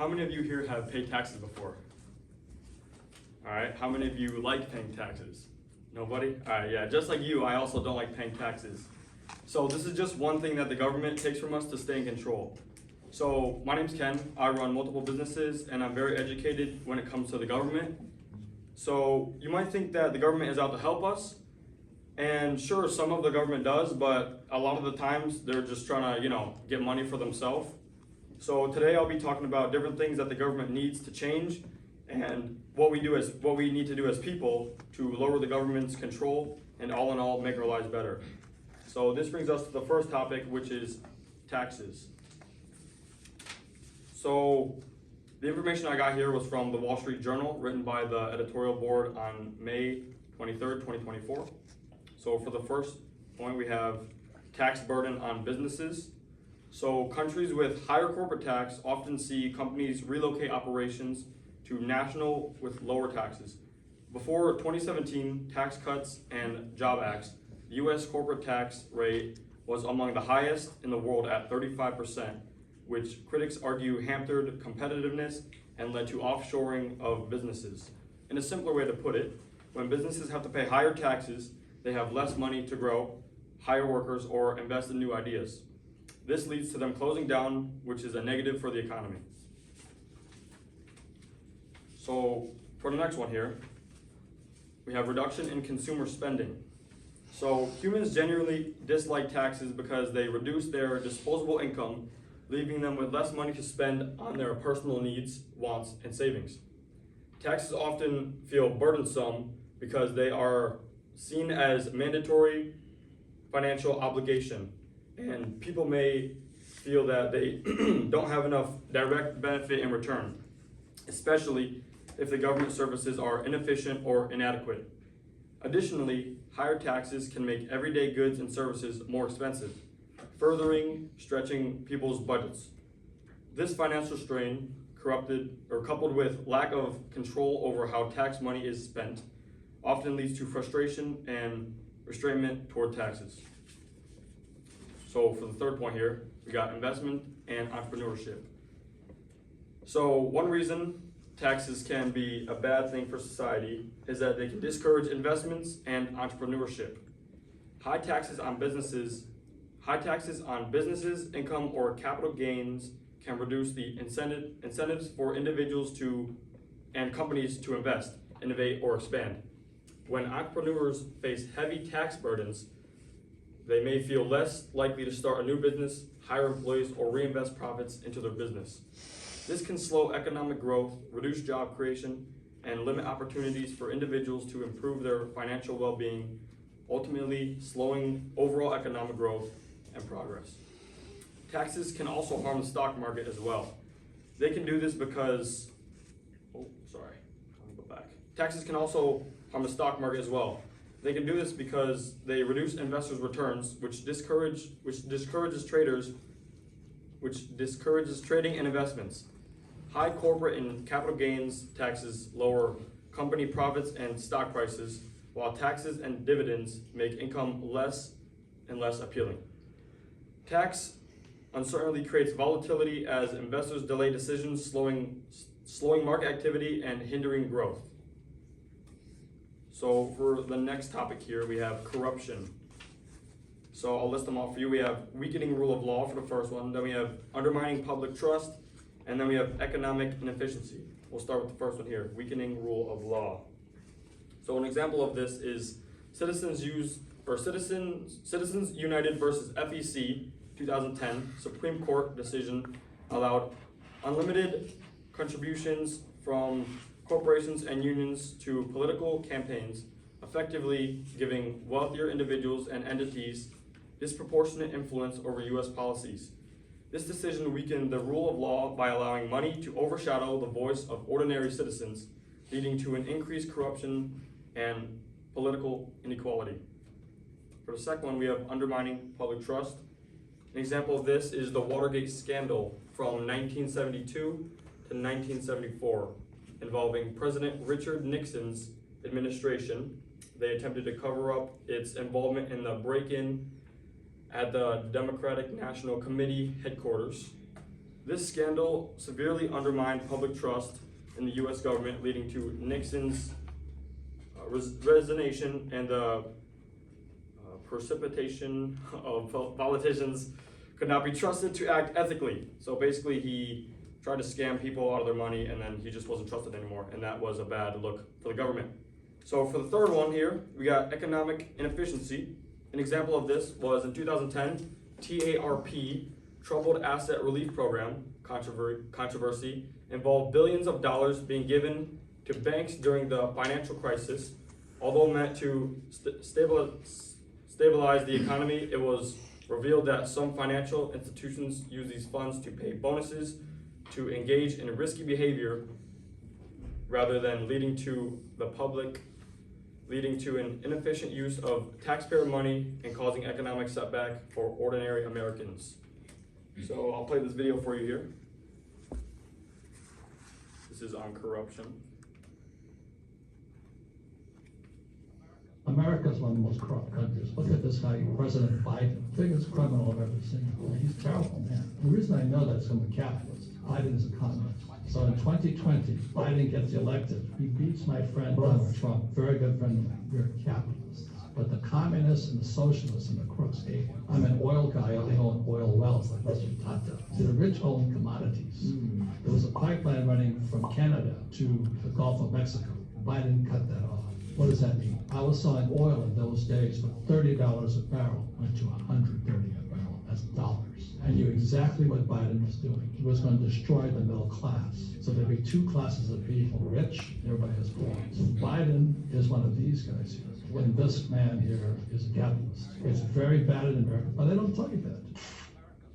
How many of you here have paid taxes before? All right, how many of you like paying taxes? Nobody? All right, yeah, just like you, I also don't like paying taxes. So this is just one thing that the government takes from us to stay in control. So my name's Ken, I run multiple businesses and I'm very educated when it comes to the government. So you might think that the government is out to help us, and sure, some of the government does, but a lot of the times they're just trying to, get money for themselves. So today I'll be talking about different things that the government needs to change and what we need to do as people to lower the government's control and all in all make our lives better. So this brings us to the first topic, which is taxes. So the information I got here was from the Wall Street Journal, written by the editorial board on May 23rd, 2024. So for the first point, we have tax burden on businesses. So countries with higher corporate tax often see companies relocate operations to national with lower taxes. Before 2017 Tax Cuts and Jobs Act, the US corporate tax rate was among the highest in the world at 35%, which critics argue hampered competitiveness and led to offshoring of businesses. In a simpler way to put it, when businesses have to pay higher taxes, they have less money to grow, hire workers, or invest in new ideas. This leads to them closing down, which is a negative for the economy. So for the next one here, we have reduction in consumer spending. So humans generally dislike taxes because they reduce their disposable income, leaving them with less money to spend on their personal needs, wants, and savings. Taxes often feel burdensome because they are seen as mandatory financial obligation, and people may feel that they don't have enough direct benefit in return, especially if the government services are inefficient or inadequate. Additionally, higher taxes can make everyday goods and services more expensive, furthering stretching people's budgets. This financial strain, coupled with lack of control over how tax money is spent, often leads to frustration and restraint toward taxes. So for the third point here, we got investment and entrepreneurship. So one reason taxes can be a bad thing for society is that they can discourage investments and entrepreneurship. High taxes on businesses, income, or capital gains can reduce the incentives for individuals and companies to invest, innovate, or expand. When entrepreneurs face heavy tax burdens, they may feel less likely to start a new business, hire employees, or reinvest profits into their business. This can slow economic growth, reduce job creation, and limit opportunities for individuals to improve their financial well-being, ultimately slowing overall economic growth and progress. Taxes can also harm the stock market as well. They can do this because, Taxes can also harm the stock market as well. They can do this because they reduce investors' returns, which discourages trading and investments. High corporate and capital gains taxes lower company profits and stock prices, while taxes and dividends make income less and less appealing. Tax uncertainty creates volatility as investors delay decisions, slowing market activity and hindering growth. So for the next topic here, we have corruption. So I'll list them all for you. We have weakening rule of law for the first one, then we have undermining public trust, and then we have economic inefficiency. We'll start with the first one here, weakening rule of law. So an example of this is Citizens United versus FEC 2010 Supreme Court decision allowed unlimited contributions from corporations and unions to political campaigns, effectively giving wealthier individuals and entities disproportionate influence over U.S. policies. This decision weakened the rule of law by allowing money to overshadow the voice of ordinary citizens, leading to an increased corruption and political inequality. For the second one, we have undermining public trust. An example of this is the Watergate scandal from 1972 to 1974, involving President Richard Nixon's administration. They attempted to cover up its involvement in the break-in at the Democratic National Committee headquarters. This scandal severely undermined public trust in the U.S. government, leading to Nixon's resignation and the precipitation of politicians could not be trusted to act ethically. So basically he tried to scam people out of their money, and then he just wasn't trusted anymore, and that was a bad look for the government. So for the third one here, we got economic inefficiency. An example of this was in 2010, TARP, Troubled Asset Relief Program, controversy, involved billions of dollars being given to banks during the financial crisis. Although meant to stabilize the economy, it was revealed that some financial institutions use these funds to pay bonuses, to engage in risky behavior, rather than leading to an inefficient use of taxpayer money and causing economic setback for ordinary Americans. So I'll play this video for you here. This is on corruption. America is one of the most corrupt countries. Look at this guy, President Biden, biggest criminal I've ever seen. He's terrible, man. The reason I know that's from a capitalist. Biden is a communist. So in 2020, Biden gets elected. He beats my friend Donald Trump, very good friend of mine. We're capitalists. But the communists and the socialists and the crooks hate him. I'm an oil guy. I own oil wells like Mr. Tata. See, the rich own commodities. There was a pipeline running from Canada to the Gulf of Mexico. Biden cut that off. What does that mean? I was selling oil in those days for $30 a barrel, went to $130 a barrel. That's dollars. I knew exactly what Biden was doing. He was going to destroy the middle class. So there'd be two classes of people, rich, everybody has poor. So Biden is one of these guys here. When this man here is a capitalist. It's very bad in America, but they don't tell you that.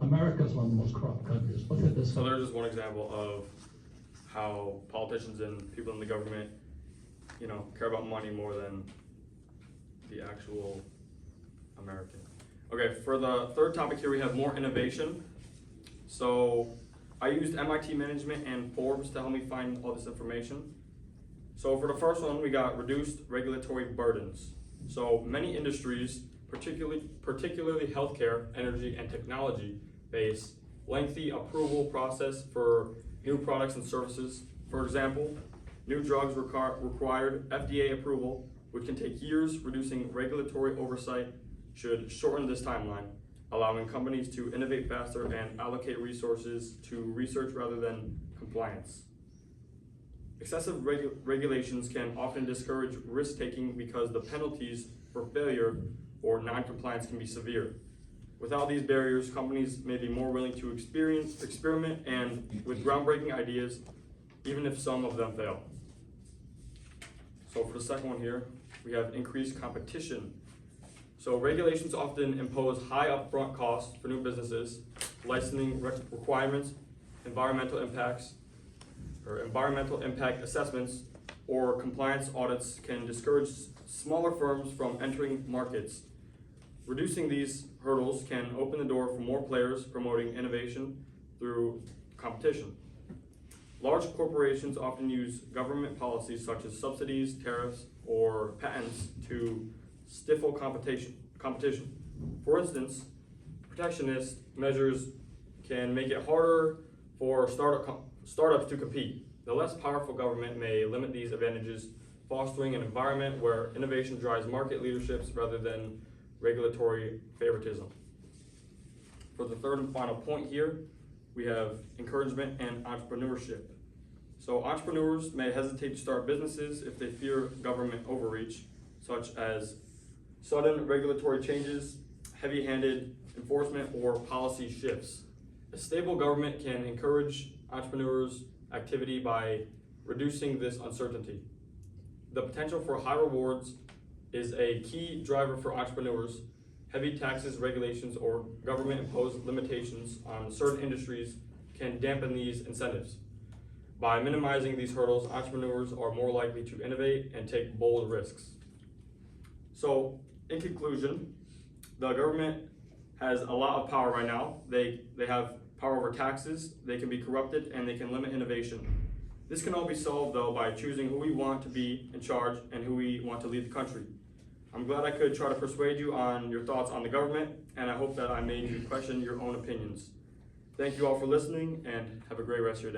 America is one of the most corrupt countries. Look at this. So there's just one example of how politicians and people in the government, care about money more than the actual American. Okay, for the third topic here, we have more innovation. So I used MIT Management and Forbes to help me find all this information. So for the first one, we got reduced regulatory burdens. So many industries, particularly healthcare, energy, and technology, face lengthy approval process for new products and services. For example, new drugs required FDA approval, which can take years. Reducing regulatory oversight should shorten this timeline, allowing companies to innovate faster and allocate resources to research rather than compliance. Excessive regulations can often discourage risk-taking because the penalties for failure or non-compliance can be severe. Without these barriers, companies may be more willing to experiment and with groundbreaking ideas, even if some of them fail. So for the second one here, we have increased competition. So regulations often impose high upfront costs for new businesses. Licensing requirements, environmental impact assessments, or compliance audits can discourage smaller firms from entering markets. Reducing these hurdles can open the door for more players promoting innovation through competition. Large corporations often use government policies such as subsidies, tariffs, or patents to stifle competition. For instance, protectionist measures can make it harder for startups to compete. The less powerful government may limit these advantages, fostering an environment where innovation drives market leaderships rather than regulatory favoritism. For the third and final point here, we have encouragement and entrepreneurship. So entrepreneurs may hesitate to start businesses if they fear government overreach, such as sudden regulatory changes, heavy-handed enforcement, or policy shifts. A stable government can encourage entrepreneurs' activity by reducing this uncertainty. The potential for high rewards is a key driver for entrepreneurs. Heavy taxes, regulations, or government-imposed limitations on certain industries can dampen these incentives. By minimizing these hurdles, entrepreneurs are more likely to innovate and take bold risks. So, in conclusion, the government has a lot of power right now. They have power over taxes, they can be corrupted, and they can limit innovation. This can all be solved, though, by choosing who we want to be in charge and who we want to lead the country. I'm glad I could try to persuade you on your thoughts on the government, and I hope that I made you question your own opinions. Thank you all for listening, and have a great rest of your day.